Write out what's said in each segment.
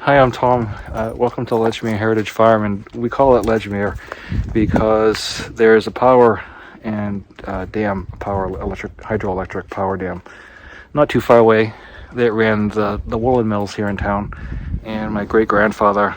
Hi, I'm Tom. Welcome to Ledgemere Heritage Farm, and we call it Ledgemere because there's a power and dam, hydroelectric power dam, not too far away that ran the woolen mills here in town. And my great grandfather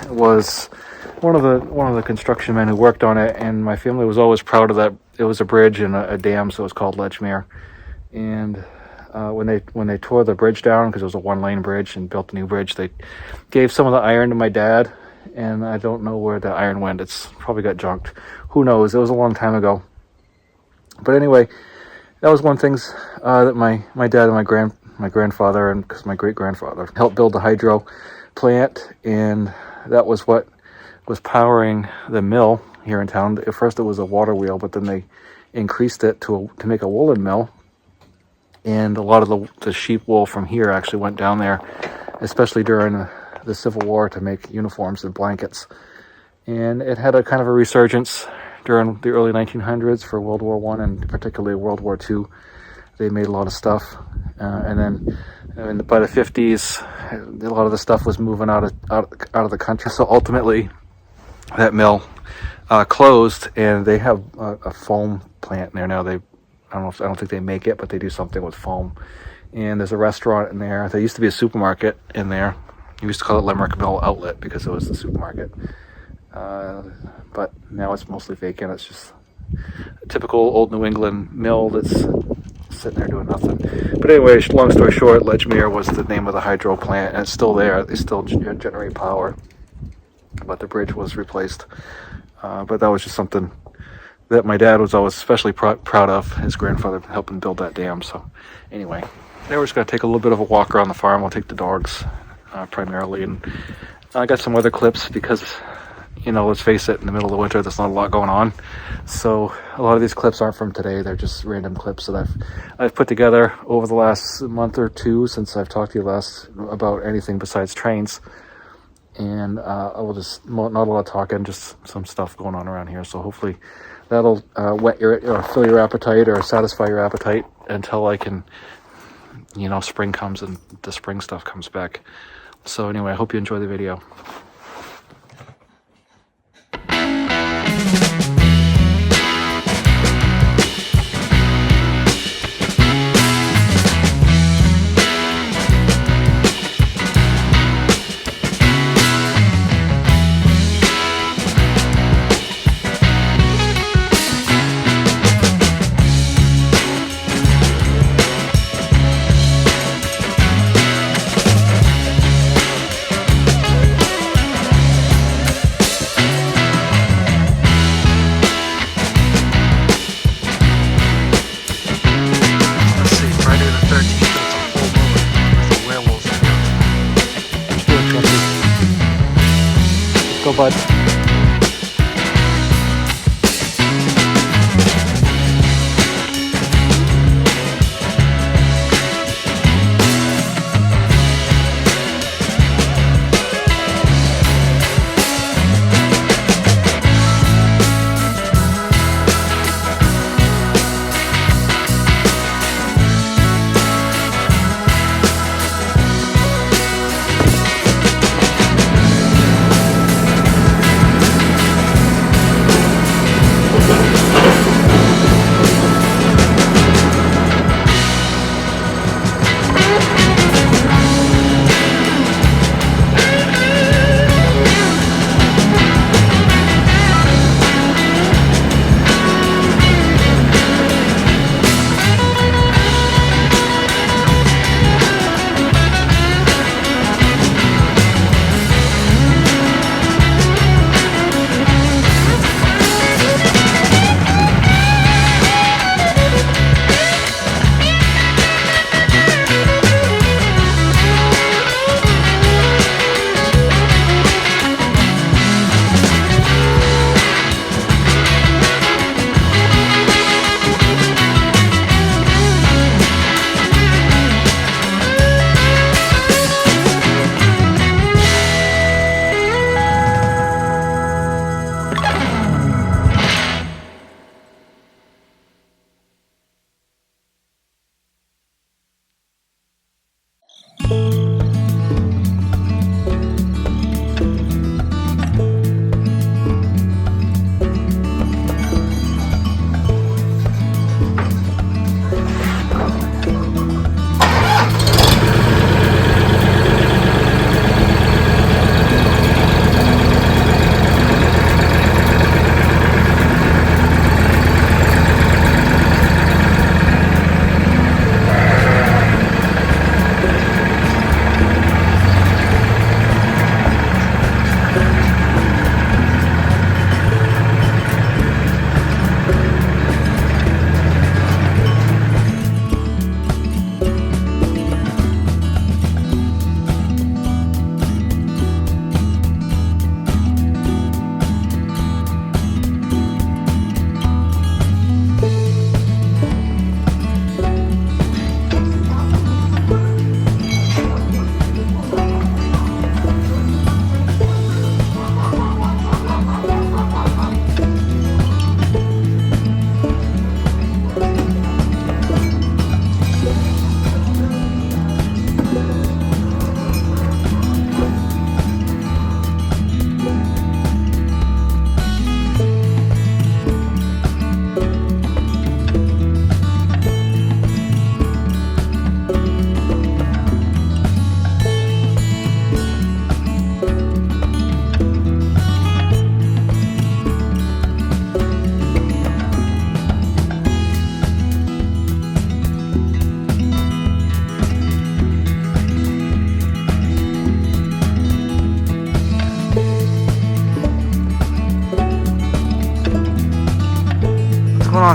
was one of the construction men who worked on it, and my family was always proud of that. It was a bridge and a dam, so it was called Ledgemere. And when they tore the bridge down, because it was a one-lane bridge, and built a new bridge, they gave some of the iron to my dad, and I don't know where the iron went. It's probably got junked. Who knows? It was a long time ago. But anyway, that was one of the things that my dad and my grandfather, and because my great grandfather helped build the hydro plant, and that was what was powering the mill here in town. At first it was a water wheel, but then they increased it to make a woolen mill. And a lot of the sheep wool from here actually went down there, especially during the Civil War, to make uniforms and blankets. And it had a kind of a resurgence during the early 1900s for World War I and particularly World War II. They made a lot of stuff. And then by the 50s, a lot of the stuff was moving out of the country. So ultimately, that mill closed, and they have a foam plant in there now. I don't think they make it, but they do something with foam. And there's a restaurant in there. There used to be a supermarket in there. We used to call it Limerick Mill Outlet because it was the supermarket. But now it's mostly vacant. It's just a typical old New England mill that's sitting there doing nothing. But anyway, long story short, Ledgemere was the name of the hydro plant, and it's still there. They still generate power, but the bridge was replaced. But that was just something that my dad was always especially proud of, his grandfather helping build that dam. So anyway, now we're just going to take a little bit of a walk around the farm. We'll take the dogs primarily, and I got some other clips because, let's face it, in the middle of the winter there's not a lot going on. So a lot of these clips aren't from today. They're just random clips that I've put together over the last month or two since I've talked to you last about anything besides trains. And I will just, not a lot of talking, just some stuff going on around here. So hopefully that'll fill your appetite or satisfy your appetite until I can, spring comes and the spring stuff comes back. So anyway, I hope you enjoy the video. Go, bud.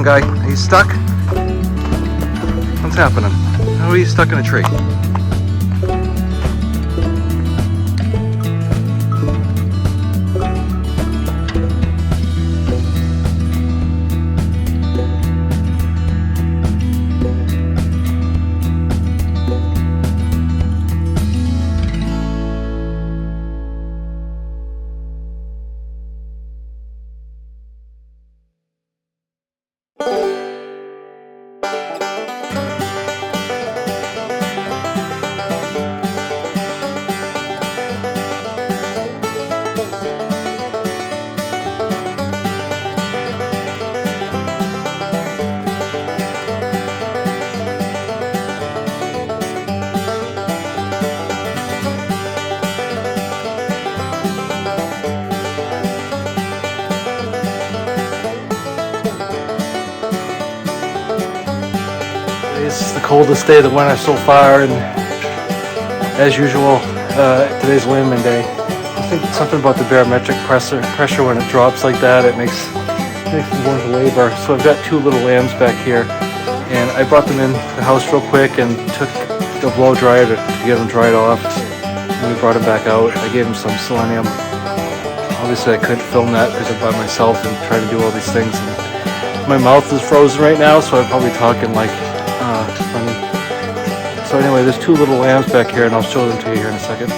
on, guy? Are you stuck? What's happening? How are you stuck in a tree? It's the coldest day of the winter so far, and as usual, today's lambing day. I think something about the barometric pressure when it drops like that, it makes me want to labor. So I've got two little lambs back here, and I brought them in the house real quick and took the blow dryer to get them dried off. And we brought them back out. I gave them some selenium. Obviously I couldn't film that because I'm by myself and trying to do all these things. And my mouth is frozen right now, so I'm probably talking like funny. So anyway, there's two little lambs back here, and I'll show them to you here in a second.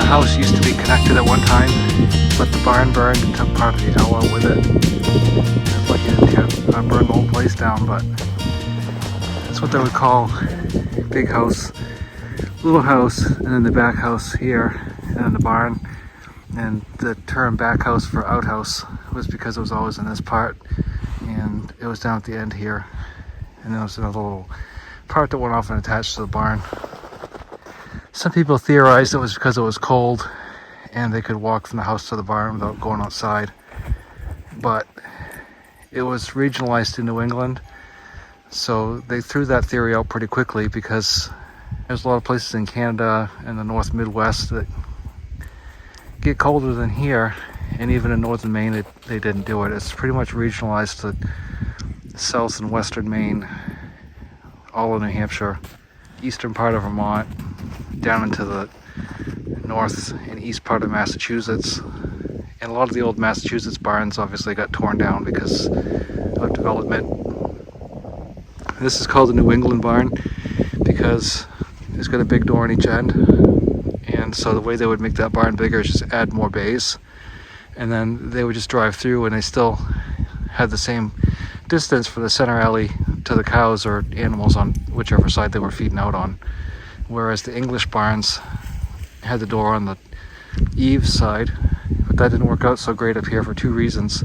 house used to be connected at one time, but the barn burned and took part of the L out with it. It's like it didn't burn the whole place down, but that's what they would call big house, little house, and then the back house here, and then the barn. And the term back house for outhouse was because it was always in this part, and it was down at the end here, and there was another little part that went off and attached to the barn. Some people theorized it was because it was cold and they could walk from the house to the barn without going outside, but it was regionalized in New England, so they threw that theory out pretty quickly because there's a lot of places in Canada and the North Midwest that get colder than here, and even in northern Maine they didn't do it. It's pretty much regionalized to south and western Maine, all of New Hampshire, eastern part of Vermont, down into the north and east part of Massachusetts. And a lot of the old Massachusetts barns obviously got torn down because of development. This is called the New England barn because it's got a big door on each end. And so the way they would make that barn bigger is just add more bays. And then they would just drive through and they still had the same distance for the center alley to the cows or animals on whichever side they were feeding out on. Whereas the English barns had the door on the eaves side, but that didn't work out so great up here for two reasons.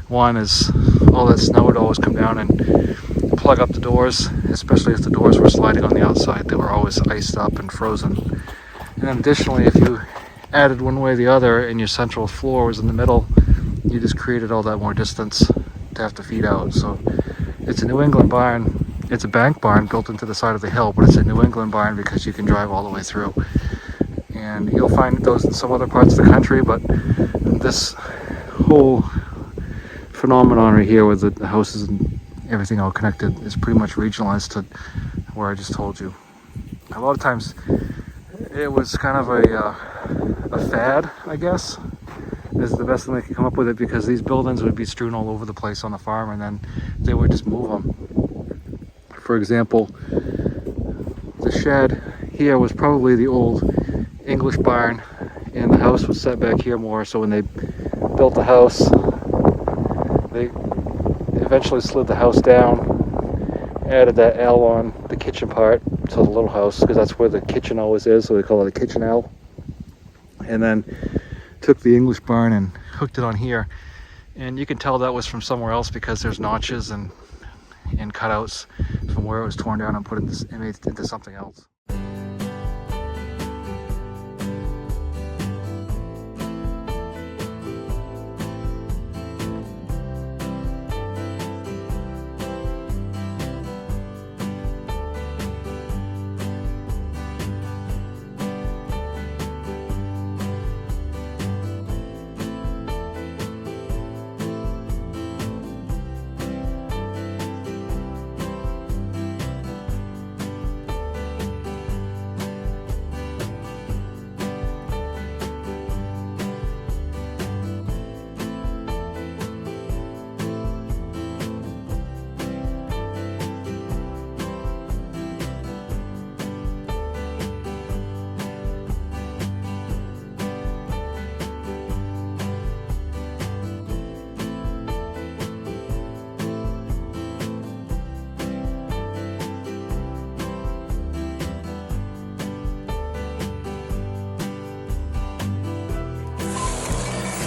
One is all that snow would always come down and plug up the doors, especially if the doors were sliding on the outside. They were always iced up and frozen. And then additionally, if you added one way or the other and your central floor was in the middle, you just created all that more distance to have to feed out. So it's a New England barn. It's a bank barn built into the side of the hill, but it's a New England barn because you can drive all the way through. And you'll find those in some other parts of the country, but this whole phenomenon right here with the houses and everything all connected is pretty much regionalized to where I just told you. A lot of times it was kind of a fad, I guess, is the best thing they could come up with it, because these buildings would be strewn all over the place on the farm and then they would just move them. For example, the shed here was probably the old English barn, and the house was set back here more, so when they built the house, they eventually slid the house down, added that L on the kitchen part to the little house, because that's where the kitchen always is, so they call it a kitchen L, and then took the English barn and hooked it on here. And you can tell that was from somewhere else because there's notches and cutouts from where it was torn down and put into something else.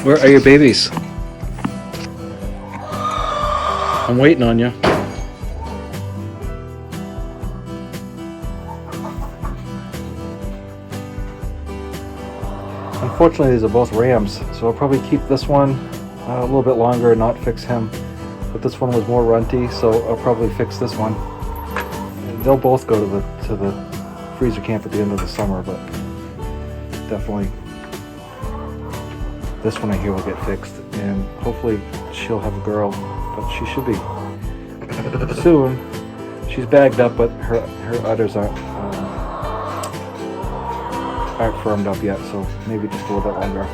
Where are your babies? I'm waiting on you. Unfortunately, these are both rams, so I'll probably keep this one a little bit longer and not fix him. But this one was more runty, so I'll probably fix this one. And they'll both go to the freezer camp at the end of the summer, but definitely this one I hear will get fixed, and hopefully she'll have a girl, but she should be soon. She's bagged up, but her udders aren't firmed up yet, so maybe just a little bit longer.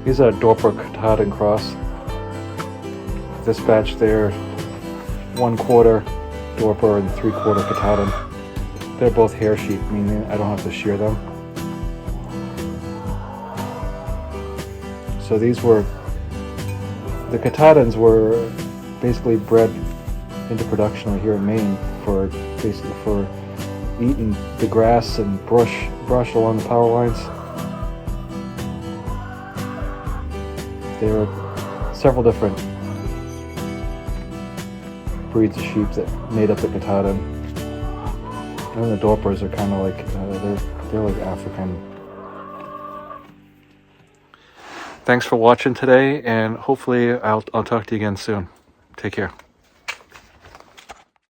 These are Dorper katahdin cross. This batch there, 1/4 Dorper and 3/4 katahdin. They're both hair sheep, meaning I don't have to shear them. So these were, the katahdins were basically bred into production here in Maine for basically for eating the grass and brush along the power lines. There were several different breeds of sheep that made up the katahdin. And the Dorpers are kind of like they're like African. Thanks for watching today, and hopefully I'll talk to you again soon. Take care.